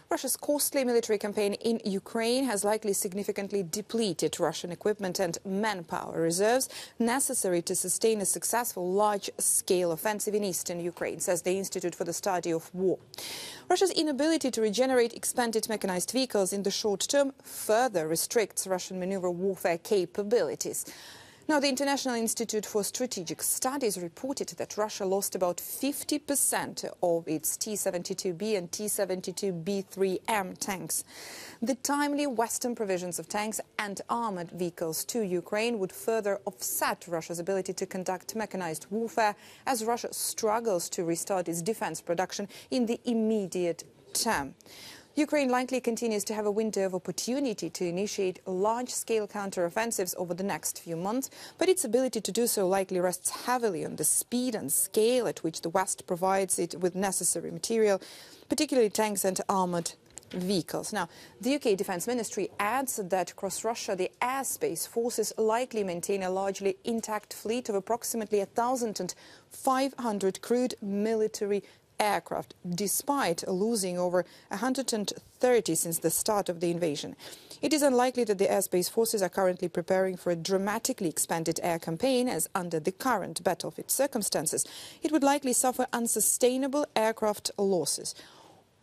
Russia's costly military campaign in Ukraine has likely significantly depleted Russian equipment and manpower reserves necessary to sustain a successful large-scale offensive in eastern Ukraine, says the Institute for the Study of War. Russia's inability to regenerate expanded mechanized vehicles in the short term further restricts Russian maneuver warfare capabilities. Now, the International Institute for Strategic Studies reported that Russia lost about 50% of its T-72B and T-72B3M tanks. The timely Western provisions of tanks and armored vehicles to Ukraine would further offset Russia's ability to conduct mechanized warfare as Russia struggles to restart its defense production in the immediate term. Ukraine likely continues to have a window of opportunity to initiate large-scale counter-offensives over the next few months, but its ability to do so likely rests heavily on the speed and scale at which the West provides it with necessary material, particularly tanks and armored vehicles. Now, the UK Defence Ministry adds that across Russia, the airspace forces likely maintain a largely intact fleet of approximately 1,500 crewed military aircraft, despite losing over 130 since the start of the invasion. It is unlikely that the airspace forces are currently preparing for a dramatically expanded air campaign, as under the current battlefield circumstances, it would likely suffer unsustainable aircraft losses.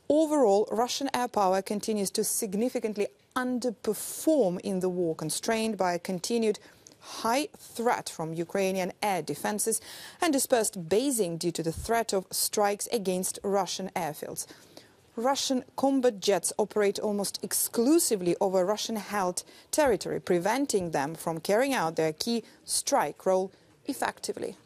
Overall, Russian air power continues to significantly underperform in the war, constrained by a continued high threat from Ukrainian air defenses and dispersed basing due to the threat of strikes against Russian airfields. Russian combat jets operate almost exclusively over Russian-held territory, preventing them from carrying out their key strike role effectively.